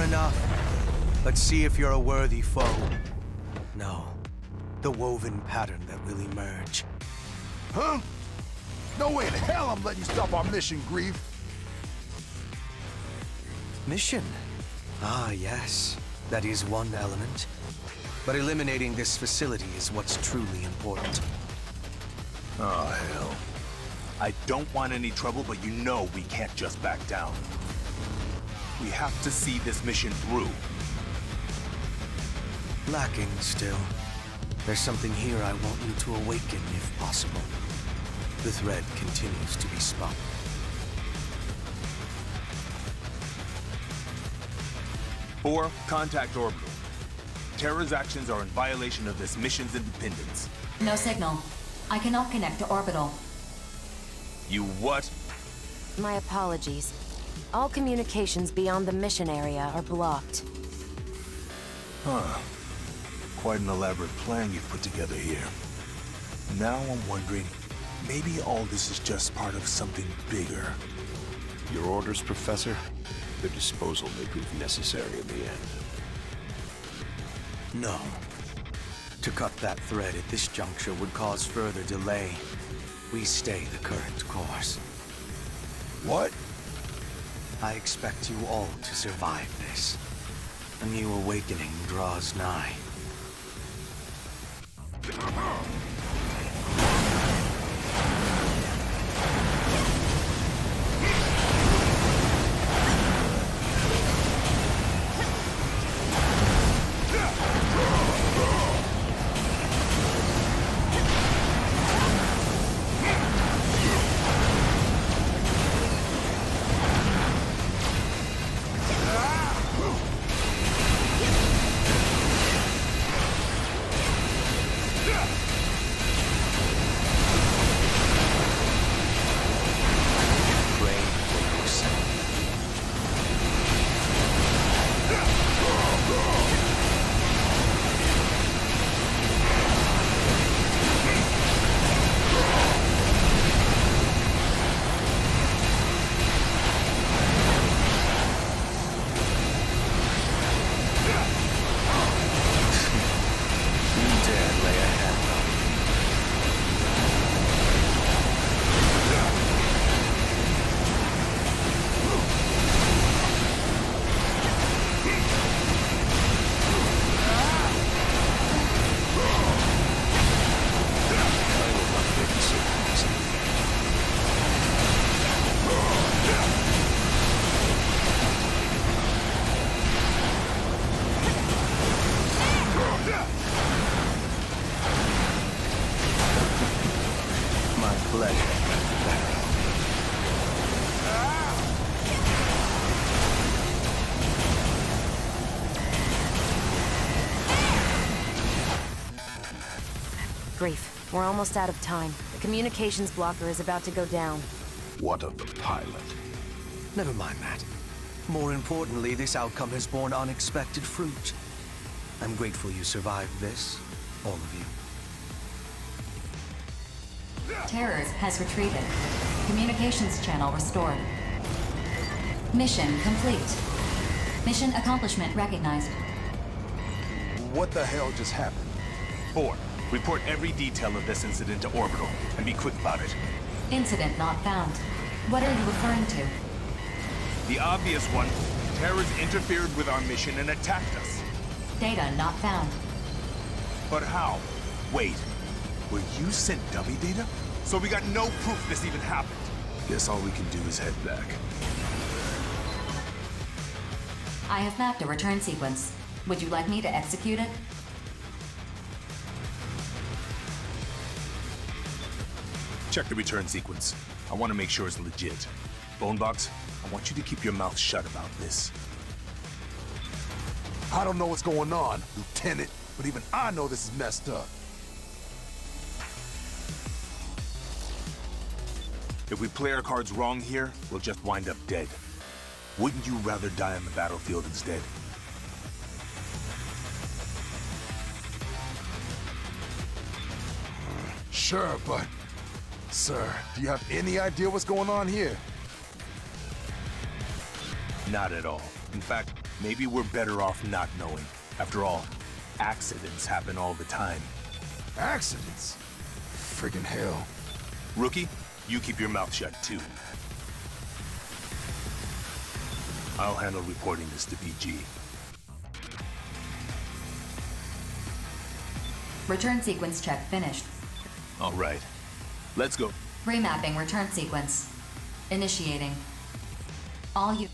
enough. Let's see if you're a worthy foe. No. The woven pattern that will emerge. Huh? No way in hell I'm letting you stop our mission, Grief. Mission? Ah, yes. That is one element. But eliminating this facility is what's truly important. Oh, hell. I don't want any trouble, but you know we can't just back down. We have to see this mission through. Lacking still. There's something here I want you to awaken if possible. The thread continues to be spun. Four, contact orbital. Terra's actions are in violation of this mission's independence. No signal. I cannot connect to orbital. You what? My apologies. All communications beyond the mission area are blocked. Huh. Quite an elaborate plan you've put together here. Now I'm wondering, maybe all this is just part of something bigger. Your orders, Professor? Their disposal may prove necessary in the end. No. To cut that thread at this juncture would cause further delay. We stay the current course. What? I expect you all to survive this. A new awakening draws nigh. Grief, we're almost out of time. The communications blocker is about to go down. What of the pilot? Never mind that. More importantly, this outcome has borne unexpected fruit. I'm grateful you survived this, all of you. Terrors has retreated. Communications channel restored. Mission complete. Mission accomplishment recognized. What the hell just happened? 4, report every detail of this incident to orbital, and be quick about it. Incident not found. What are you referring to? The obvious one, Terra's interfered with our mission and attacked us. Data not found. But how? Wait, were you sent dummy data? So we got no proof this even happened. Guess all we can do is head back. I have mapped a return sequence. Would you like me to execute it? Check the return sequence. I want to make sure it's legit. Bonebox, I want you to keep your mouth shut about this. I don't know what's going on, Lieutenant, but even I know this is messed up. If we play our cards wrong here, we'll just wind up dead. Wouldn't you rather die on the battlefield instead? Sure, but... Sir, do you have any idea what's going on here? Not at all. In fact, Maybe we're better off not knowing. After all, accidents happen all the time. Accidents? Friggin' hell. Rookie, you keep your mouth shut too. I'll handle reporting this to BG. Return sequence check finished. All right. Let's go. Remapping return sequence. Initiating. All you...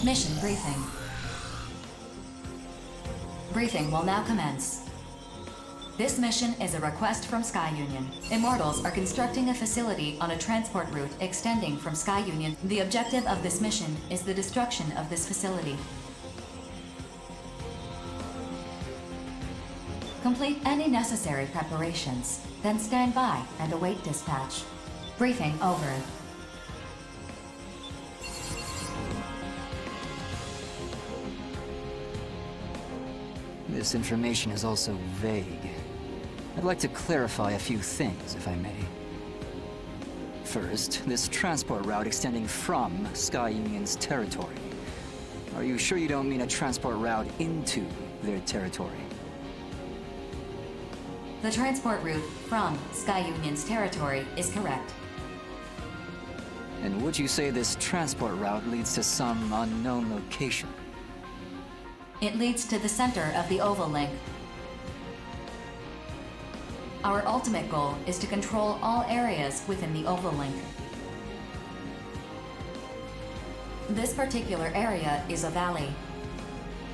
Mission briefing. Briefing will now commence. This mission is a request from Sky Union. Immortals are constructing a facility on a transport route extending from Sky Union. The objective of this mission is the destruction of this facility. Complete any necessary preparations, then stand by and await dispatch. Briefing over. This information is also vague. I'd like to clarify a few things, if I may. First, this transport route extending from Sky Union's territory. Are you sure you don't mean a transport route into their territory? The transport route from Sky Union's territory is correct. And would you say this transport route leads to some unknown location? It leads to the center of the Oval Link. Our ultimate goal is to control all areas within the Oval Link. This particular area is a valley.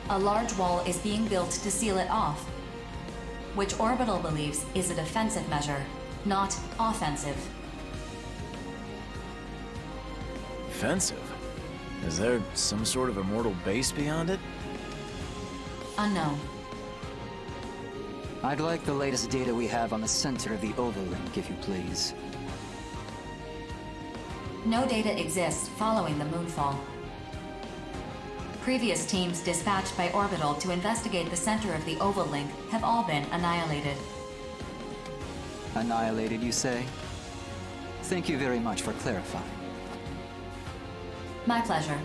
A large wall is being built to seal it off, which Orbital believes is a defensive measure, not offensive. Defensive? Is there some sort of immortal base beyond it? Unknown. I'd like the latest data we have on the center of the Oval Link, if you please. No data exists following the moonfall. Previous teams dispatched by Orbital to investigate the center of the Oval Link have all been annihilated. Annihilated, you say? Thank you very much for clarifying. My pleasure.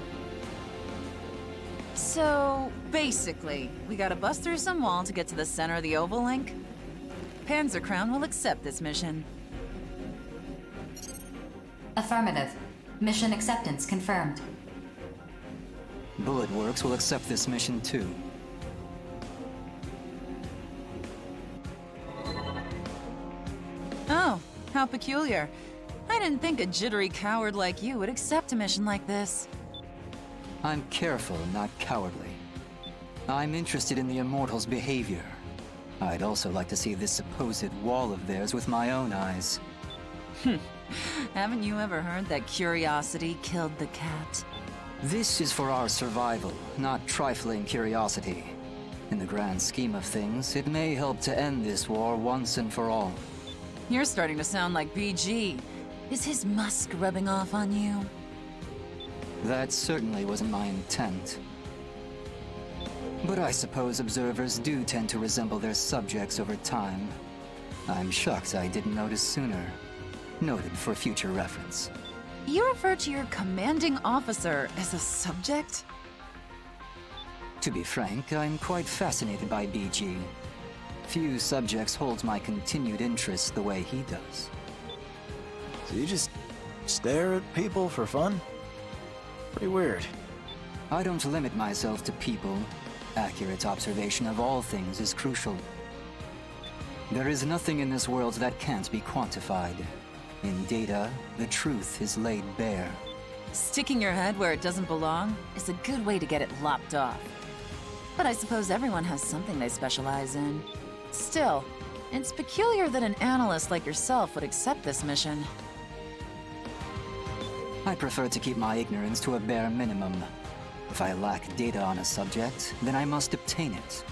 So, basically, we gotta bust through some wall to get to the center of the Oval Link? Panzer Crown will accept this mission. Affirmative. Mission acceptance confirmed. Bullet Works will accept this mission too. Oh, how peculiar. I didn't think a jittery coward like you would accept a mission like this. I'm careful, not cowardly. I'm interested in the Immortals' behavior. I'd also like to see this supposed wall of theirs with my own eyes. Haven't you ever heard that curiosity killed the cat? This is for our survival, not trifling curiosity. In the grand scheme of things, it may help to end this war once and for all. You're starting to sound like BG. Is his musk rubbing off on you? That certainly wasn't my intent. But I suppose observers do tend to resemble their subjects over time. I'm shocked I didn't notice sooner. Noted for future reference. You refer to your commanding officer as a subject? To be frank, I'm quite fascinated by BG. Few subjects hold my continued interest the way he does. So you just stare at people for fun? Pretty weird. I don't limit myself to people. Accurate observation of all things is crucial. There is nothing in this world that can't be quantified. In data, the truth is laid bare. Sticking your head where it doesn't belong is a good way to get it lopped off. But I suppose everyone has something they specialize in. Still, it's peculiar that an analyst like yourself would accept this mission. I prefer to keep my ignorance to a bare minimum. If I lack data on a subject, then I must obtain it.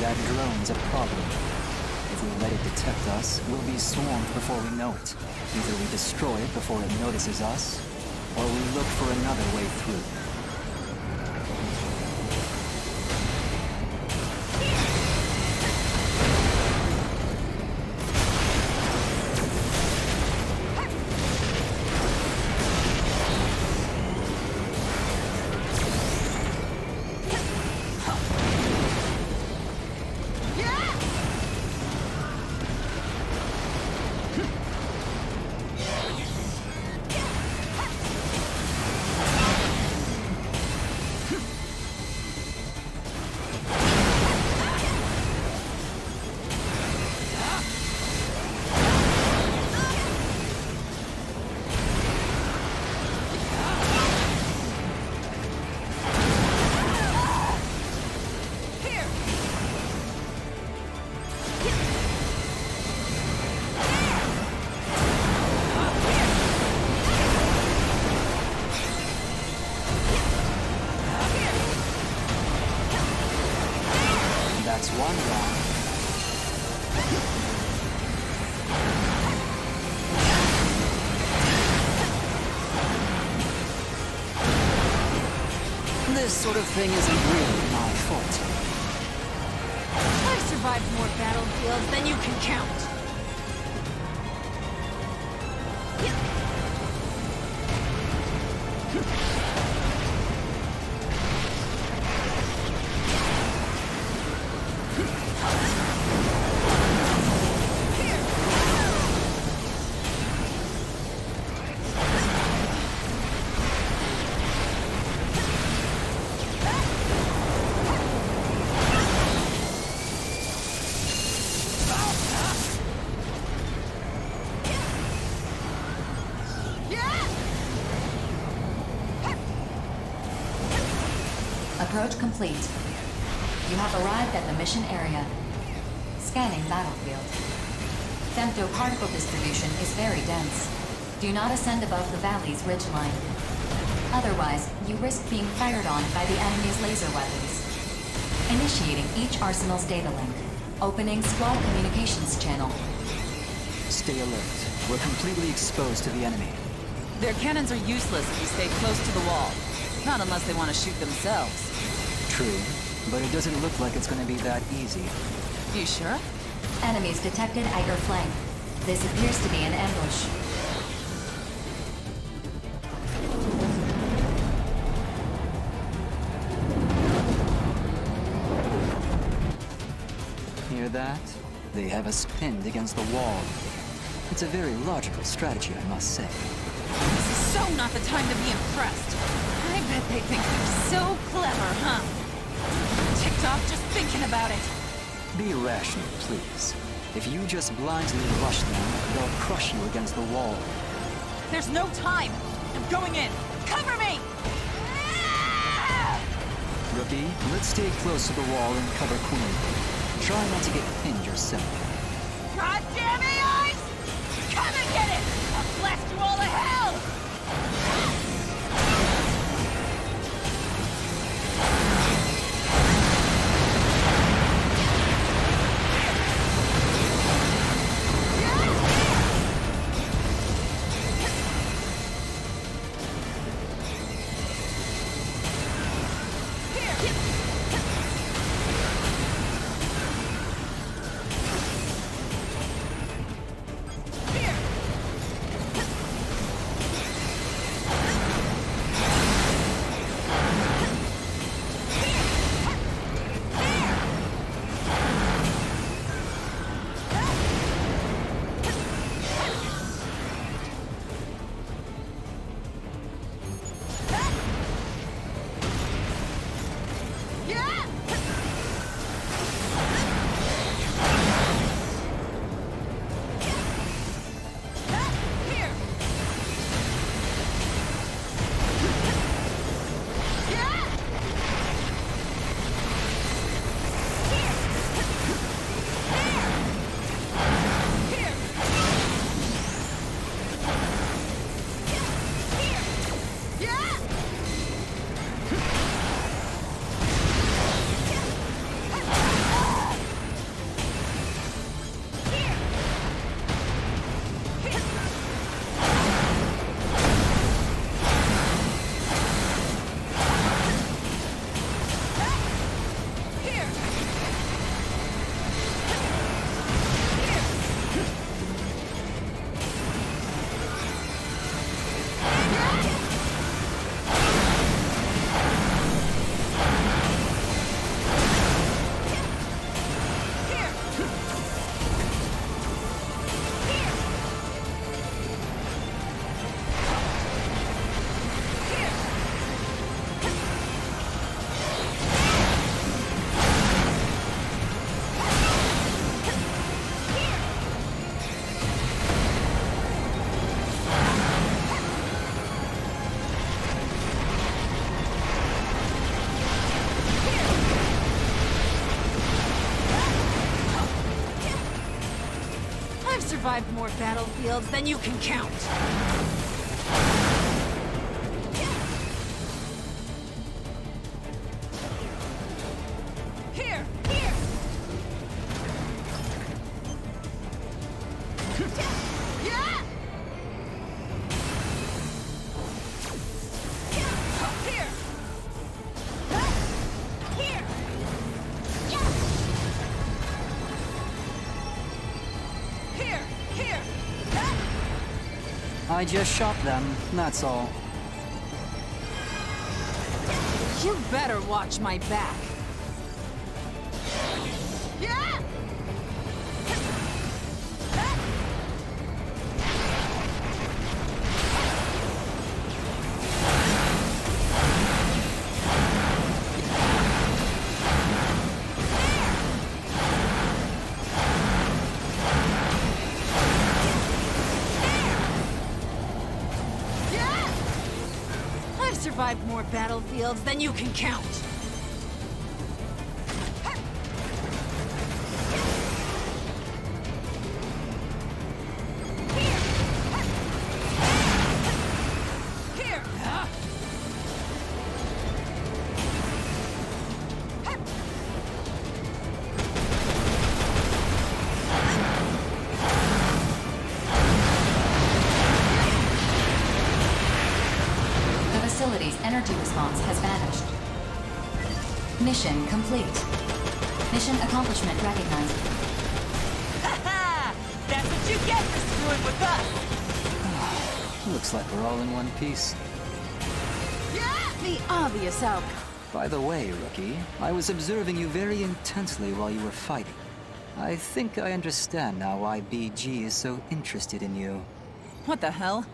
that drone's a problem. If we let it detect us, we'll be swarmed before we know it. Either we destroy it before it notices us, or we look for another way through. That's one down. This sort of thing isn't really my forte. I've survived more battlefields than you can count. Approach complete. You have arrived at the mission area. Scanning battlefield. Femto particle distribution is very dense. Do not ascend above the valley's ridgeline. Otherwise, you risk being fired on by the enemy's laser weapons. Initiating each arsenal's data link. Opening squad communications channel. Stay alert. We're completely exposed to the enemy. Their cannons are useless if you stay close to the wall. Not unless they want to shoot themselves. True, but it doesn't look like it's going to be that easy. You sure? Enemies detected at your flank. This appears to be an ambush. Hear that? They have us pinned against the wall. It's a very logical strategy, I must say. This is so not the time to be impressed. I bet they think they're so clever, huh? Ticked off just thinking about it. Be rational, please. If you just blindly rush them, they'll crush you against the wall. There's no time. I'm going in. Cover me! Rookie, let's stay close to the wall and cover Queen. Try not to get pinned yourself. God damn AIs! Come and get it! I'll blast you all to hell! survived more battlefields than you can count. Here! Here! Yeah! Here! Here! Here! Here! I just shot them, that's all. You better watch my back. Yeah! I've survived more battlefields than you can count. Here! The facility's energy response has vanished. Mission complete. Mission accomplishment recognized. Ha-ha! That's what you get for screwing with us! Looks like we're all in one piece. Yeah! The obvious outcome. By the way, Rookie, I was observing you very intensely while you were fighting. I think I understand now why BG is so interested in you. What the hell?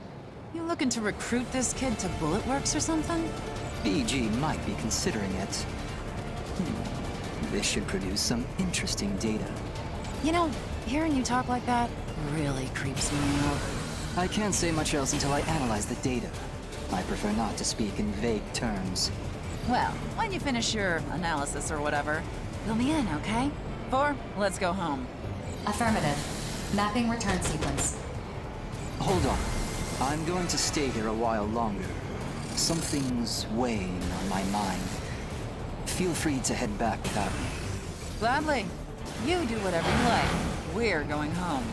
You looking to recruit this kid to Bullet Works or something? BG might be considering it. This should produce some interesting data. You know, hearing you talk like that really creeps me out. I can't say much else until I analyze the data. I prefer not to speak in vague terms. Well, when you finish your analysis or whatever, fill me in, okay? 4, let's go home. Affirmative. Mapping return sequence. Hold on. I'm going to stay here a while longer. Something's weighing on my mind. Feel free to head back without me. Gladly. You do whatever you like. We're going home.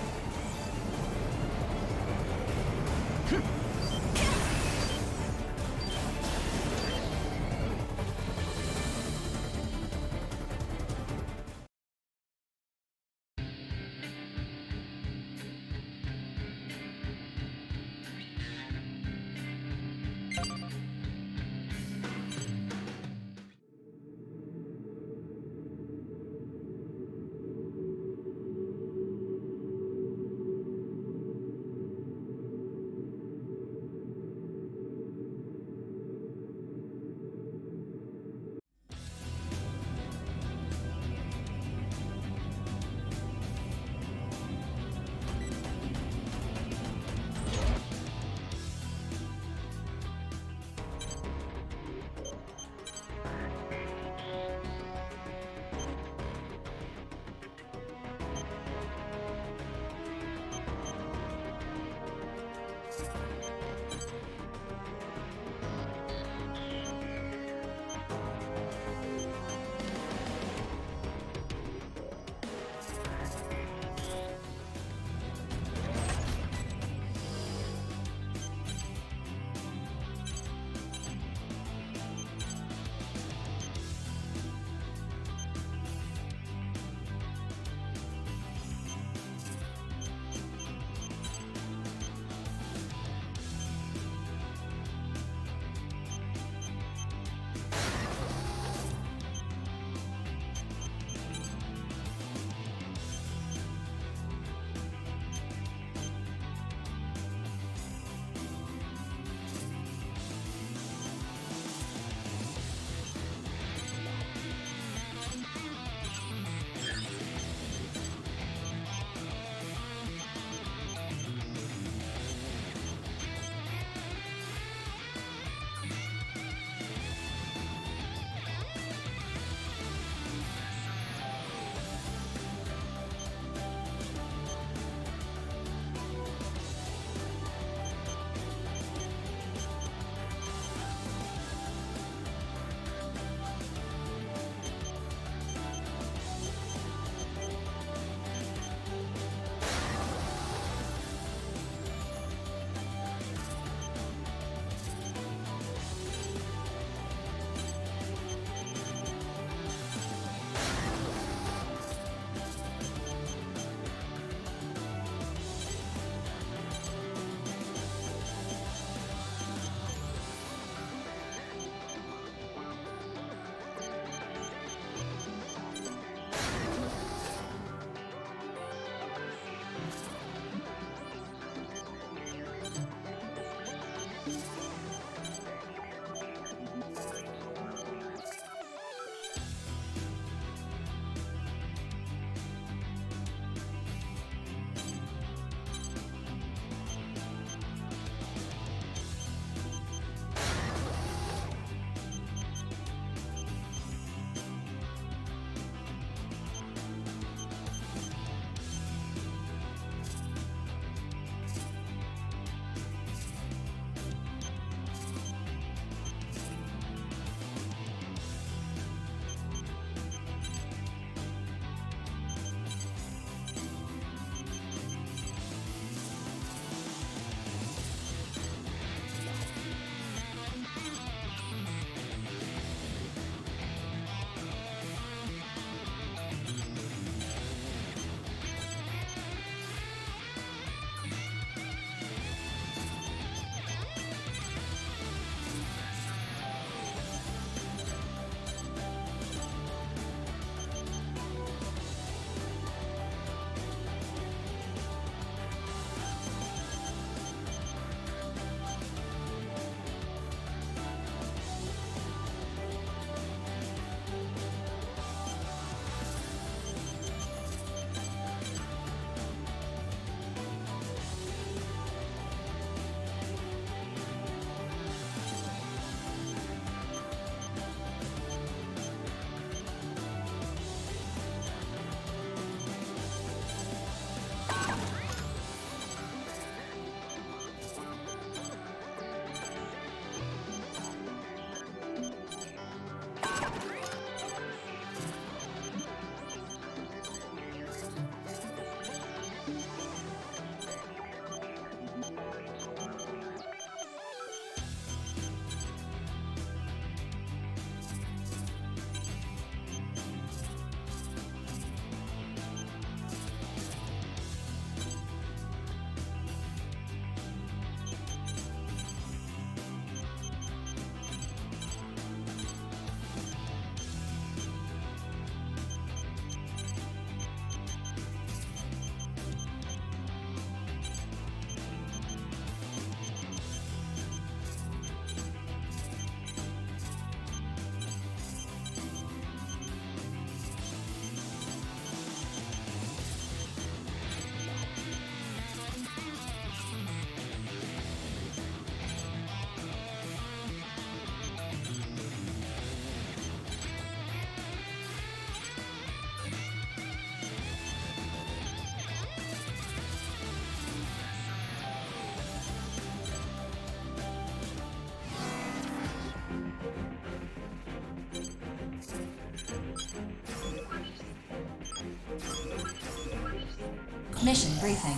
Mission briefing.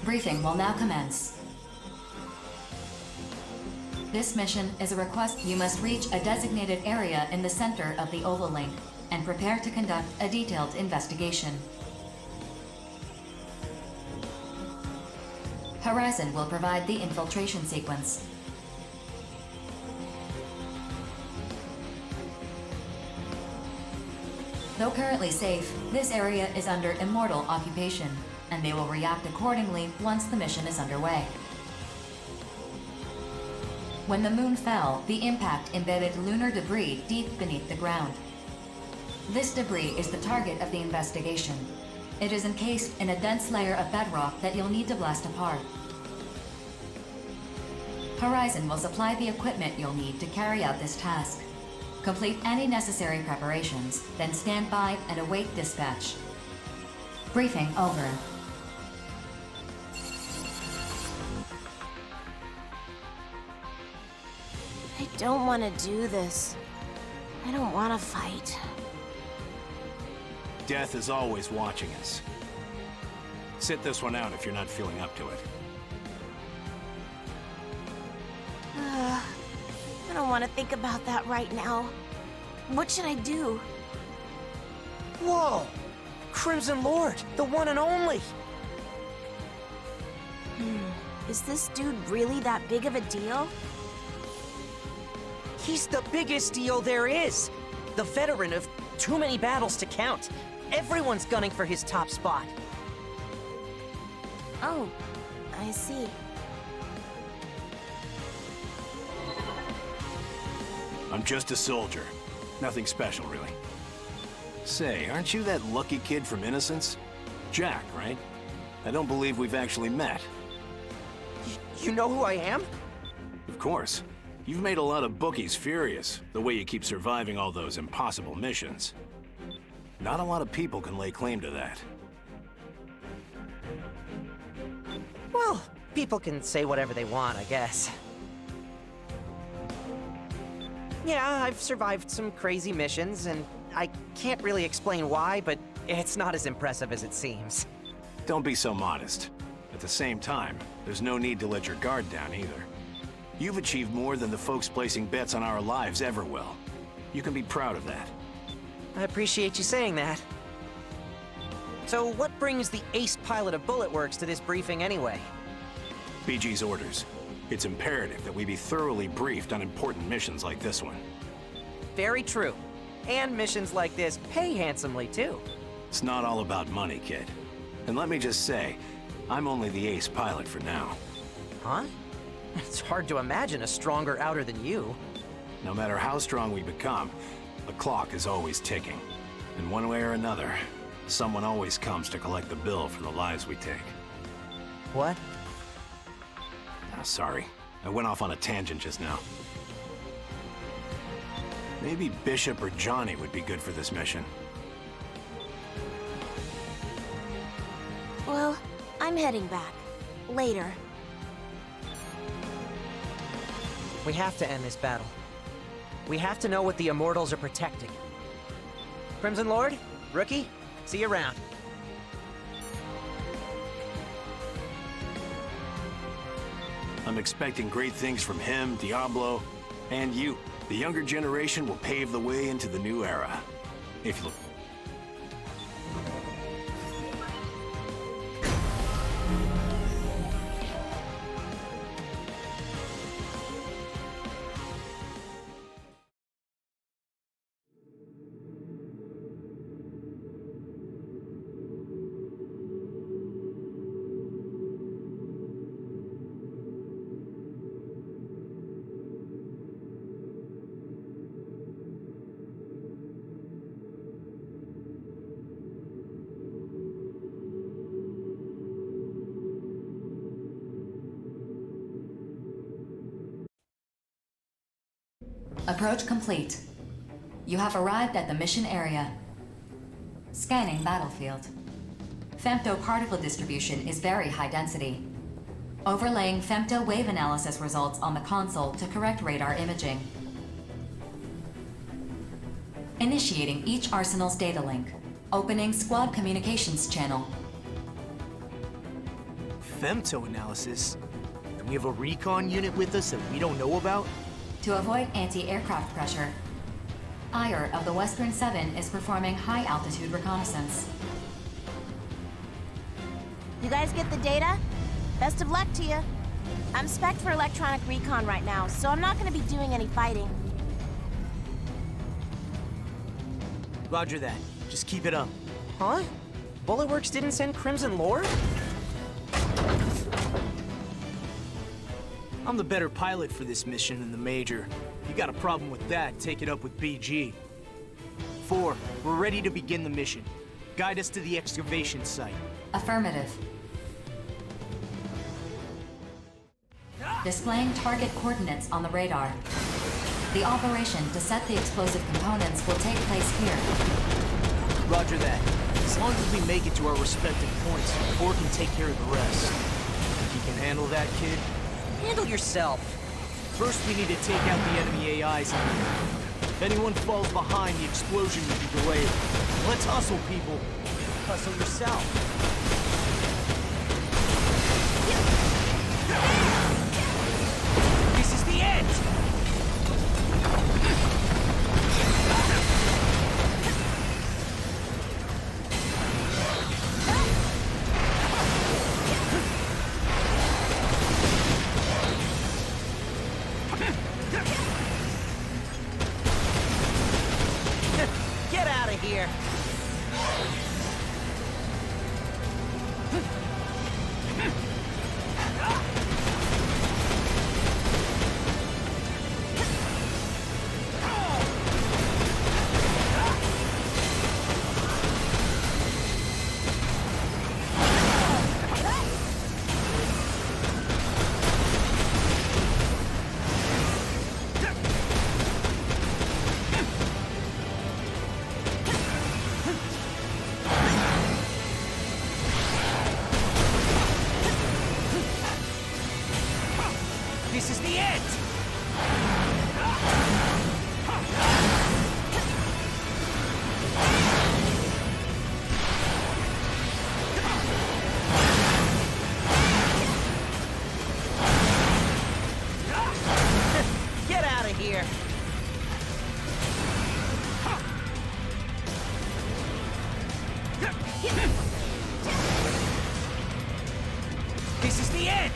Briefing will now commence. This mission is a request. You must reach a designated area in the center of the oval link and prepare to conduct a detailed investigation. Horizon will provide the infiltration sequence. Though currently safe, this area is under immortal occupation, and they will react accordingly once the mission is underway. When the moon fell, the impact embedded lunar debris deep beneath the ground. This debris is the target of the investigation. It is encased in a dense layer of bedrock that you'll need to blast apart. Horizon will supply the equipment you'll need to carry out this task. Complete any necessary preparations, then stand by and await dispatch. Briefing over. I don't want to do this. I don't want to fight. Death is always watching us. Sit this one out if you're not feeling up to it. I don't want to think about that right now. What should I do? Whoa! Crimson Lord, the one and only! Is this dude really that big of a deal? He's the biggest deal there is! The veteran of too many battles to count. Everyone's gunning for his top spot. Oh, I see. I'm just a soldier. Nothing special, really. Say, aren't you that lucky kid from Innocence? Jack, right? I don't believe we've actually met. You know who I am? Of course. You've made a lot of bookies furious, the way you keep surviving all those impossible missions. Not a lot of people can lay claim to that. Well, people can say whatever they want, I guess. Yeah, I've survived some crazy missions, and I can't really explain why, but it's not as impressive as it seems. Don't be so modest. At the same time, there's no need to let your guard down either. You've achieved more than the folks placing bets on our lives ever will. You can be proud of that. I appreciate you saying that. So what brings the ace pilot of Bullet Works to this briefing anyway? BG's orders. It's imperative that we be thoroughly briefed on important missions like this one. Very true. And missions like this pay handsomely, too. It's not all about money, kid. And let me just say, I'm only the ace pilot for now. Huh? It's hard to imagine a stronger outer than you. No matter how strong we become, the clock is always ticking. In one way or another, someone always comes to collect the bill for the lives we take. What? Sorry, I went off on a tangent just now. Maybe Bishop or Johnny would be good for this mission. Well, I'm heading back. Later. We have to end this battle. We have to know what the Immortals are protecting. Crimson Lord, Rookie, see you around. I'm expecting great things from him, Diablo, and you. The younger generation will pave the way into the new era. If you look... Approach complete. You have arrived at the mission area. Scanning battlefield. Femto particle distribution is very high density. Overlaying femto wave analysis results on the console to correct radar imaging. Initiating each arsenal's data link. Opening squad communications channel. Femto analysis? Do we have a recon unit with us that we don't know about? To avoid anti-aircraft pressure, Ire of the Western 7 is performing high-altitude reconnaissance. You guys get the data? Best of luck to you. I'm spec'd for electronic recon right now, so I'm not gonna be doing any fighting. Roger that. Just keep it up. Huh? Bulletworks didn't send Crimson Lord? I'm the better pilot for this mission than the Major. You got a problem with that, take it up with BG. 4, we're ready to begin the mission. Guide us to the excavation site. Affirmative. Displaying target coordinates on the radar. The operation to set the explosive components will take place here. Roger that. As long as we make it to our respective points, 4 can take care of the rest. Think you can handle that, kid? Handle yourself. First, we need to take out the enemy AIs in the air. If anyone falls behind, the explosion will be delayed. Let's hustle, people. Hustle yourself. This is the end! Get out of here. This is the end! Get out of here. This is the end!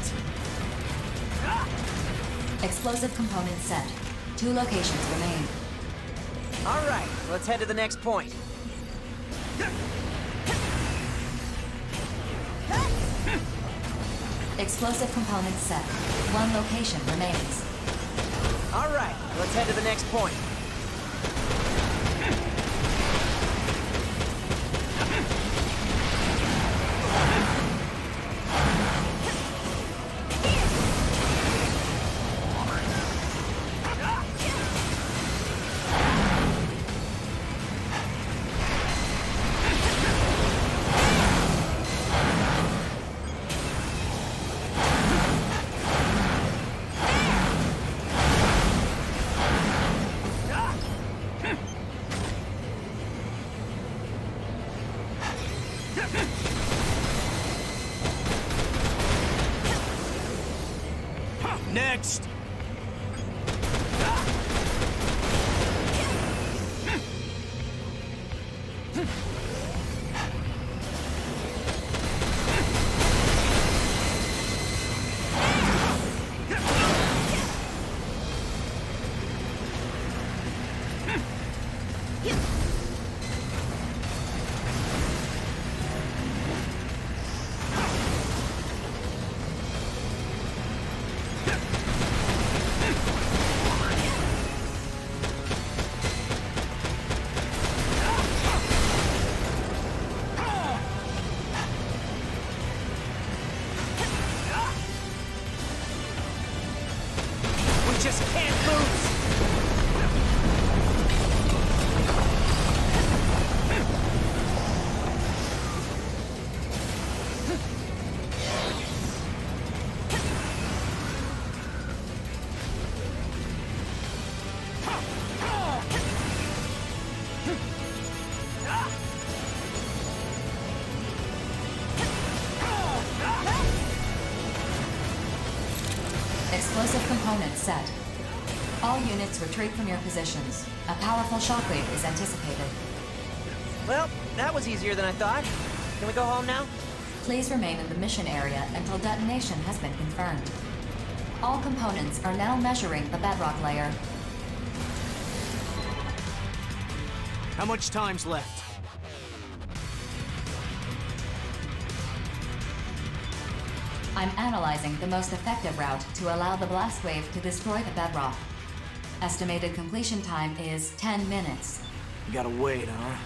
Explosive components set. 2 locations remain. All right, let's head to the next point. Explosive components set. 1 location remains. All right, let's head to the next point. Next! Explosive components set. All units retreat from your positions. A powerful shockwave is anticipated. Well, that was easier than I thought. Can we go home now? Please remain in the mission area until detonation has been confirmed. All components are now measuring the bedrock layer. How much time's left? I'm analyzing the most effective route to allow the blast wave to destroy the bedrock. Estimated completion time is 10 minutes. You gotta wait, huh?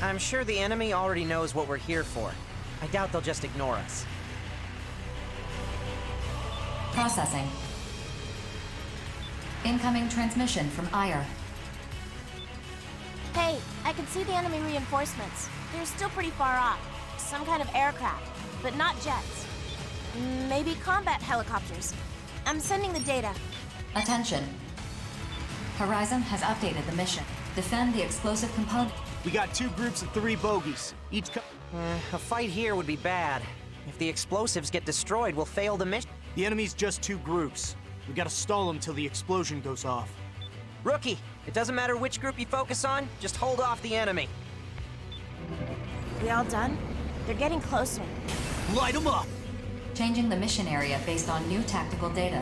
I'm sure the enemy already knows what we're here for. I doubt they'll just ignore us. Processing. Incoming transmission from Ire. Hey, I can see the enemy reinforcements. They're still pretty far off. Some kind of aircraft, but not jets. Maybe combat helicopters. I'm sending the data. Attention. Horizon has updated the mission. Defend the explosive component. We got 2 groups of 3 bogies. Each A fight here would be bad. If the explosives get destroyed, we'll fail the mission. The enemy's just 2 groups. We gotta stall them till the explosion goes off. Rookie, it doesn't matter which group you focus on, just hold off the enemy. We all done? They're getting closer. Light them up! Changing the mission area based on new tactical data.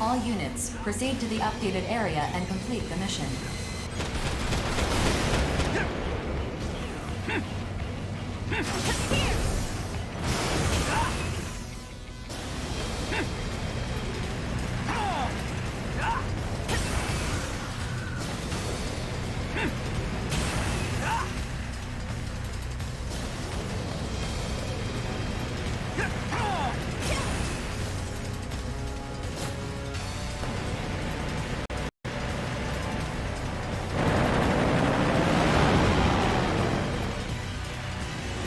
All units, proceed to the updated area and complete the mission.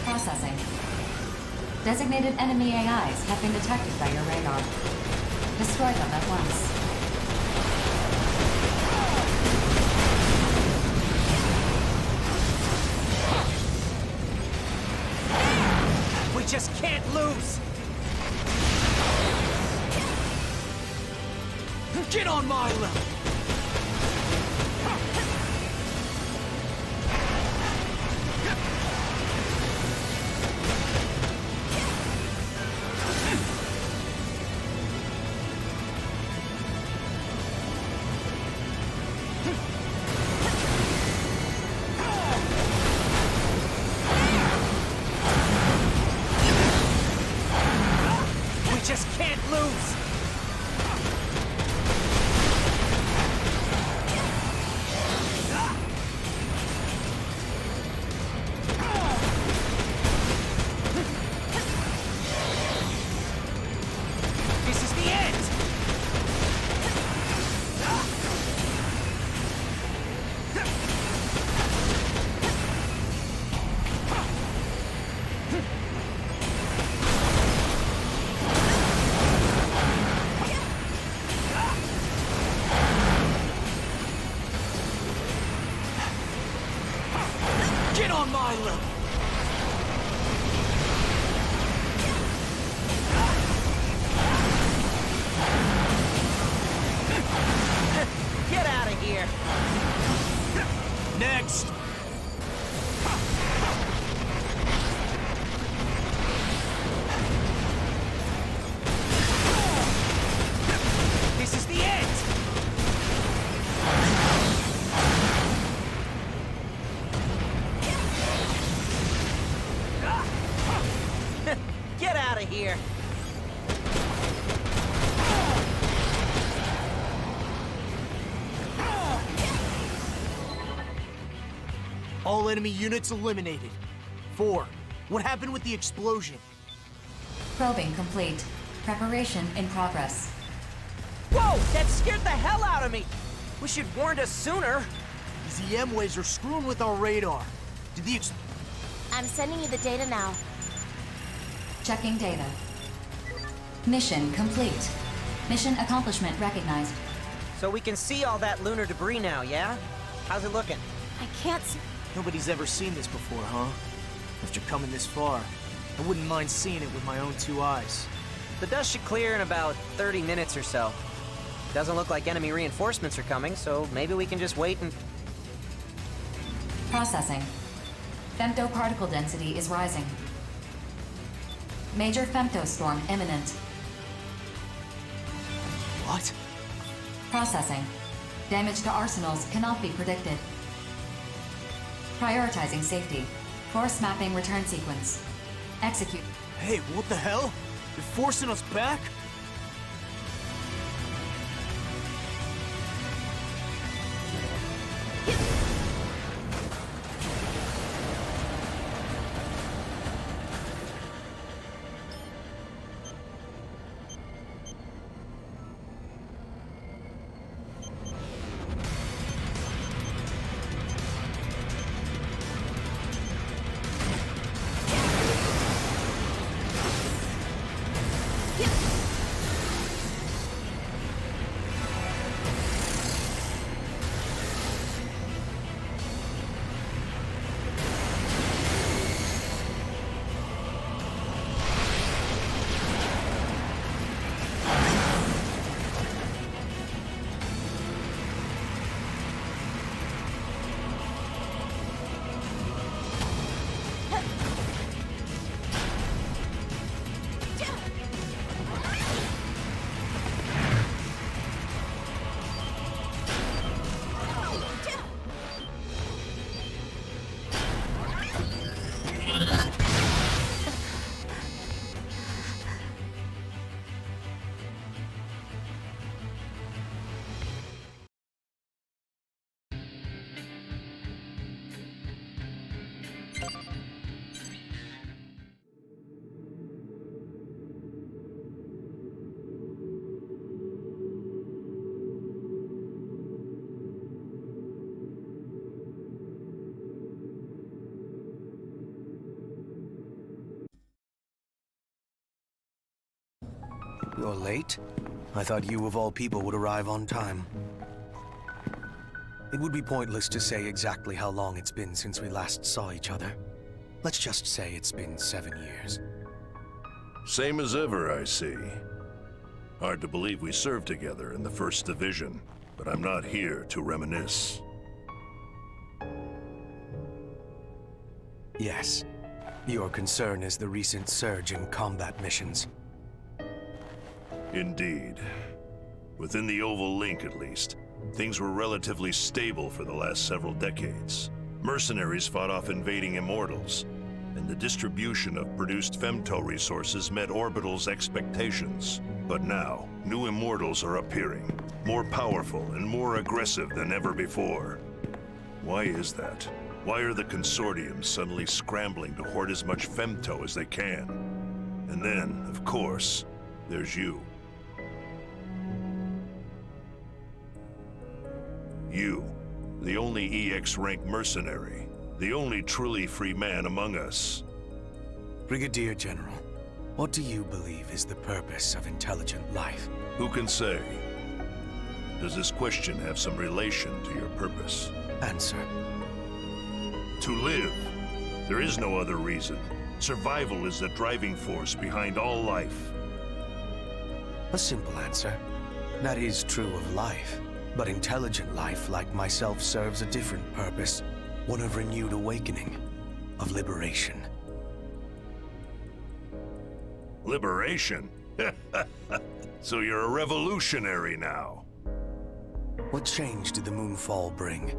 Processing. Designated enemy AIs have been detected by your radar. Destroy them at once. We just can't lose! Get on my level! Just can't lose! This is the end! Get on my level! Get out of here! Next! This is the end! Get out of here! All enemy units eliminated. 4. What happened with the explosion? Probing complete. Preparation in progress. Whoa! That scared the hell out of me! Wish you'd warned us sooner! These EM waves are screwing with our radar. Did the I'm sending you the data now. Checking data. Mission complete. Mission accomplishment recognized. So we can see all that lunar debris now, yeah? How's it looking? I can't see. Nobody's ever seen this before, huh? After coming this far, I wouldn't mind seeing it with my own 2 eyes. The dust should clear in about 30 minutes or so. Doesn't look like enemy reinforcements are coming, so maybe we can just wait and... Processing. Femtoparticle density is rising. Major femtostorm imminent. What? Processing. Damage to arsenals cannot be predicted. Prioritizing safety. Force mapping return sequence. Execute. Hey, what the hell? You're forcing us back? You're late? I thought you of all people would arrive on time. It would be pointless to say exactly how long it's been since we last saw each other. Let's just say it's been 7 years. Same as ever, I see. Hard to believe we served together in the 1st Division, but I'm not here to reminisce. Yes. Your concern is the recent surge in combat missions. Indeed. Within the Oval Link, at least, things were relatively stable for the last several decades. Mercenaries fought off invading Immortals, and the distribution of produced femto resources met Orbital's expectations. But now, new Immortals are appearing, more powerful and more aggressive than ever before. Why is that? Why are the Consortium suddenly scrambling to hoard as much femto as they can? And then, of course, there's you. You, the only EX rank mercenary, the only truly free man among us. Brigadier General, what do you believe is the purpose of intelligent life? Who can say? Does this question have some relation to your purpose? Answer. To live. There is no other reason. Survival is the driving force behind all life. A simple answer. That is true of life. But intelligent life, like myself, serves a different purpose. One of renewed awakening. Of liberation. Liberation? So you're a revolutionary now. What change did the moonfall bring?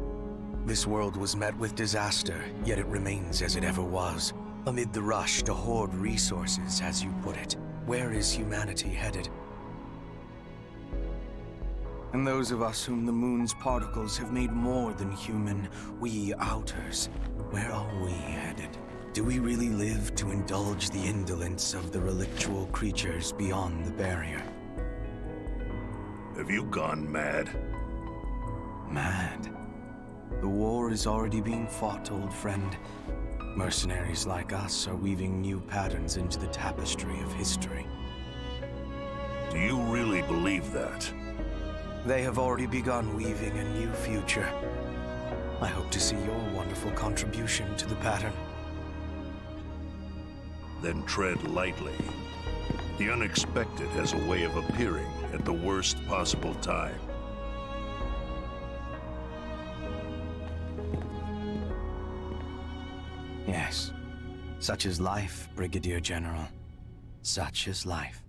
This world was met with disaster, yet it remains as it ever was. Amid the rush to hoard resources, as you put it, where is humanity headed? And those of us whom the moon's particles have made more than human, we outers, where are we headed? Do we really live to indulge the indolence of the relictual creatures beyond the barrier? Have you gone mad? Mad? The war is already being fought, old friend. Mercenaries like us are weaving new patterns into the tapestry of history. Do you really believe that? They have already begun weaving a new future. I hope to see your wonderful contribution to the pattern. Then tread lightly. The unexpected has a way of appearing at the worst possible time. Yes. Such is life, Brigadier General. Such is life.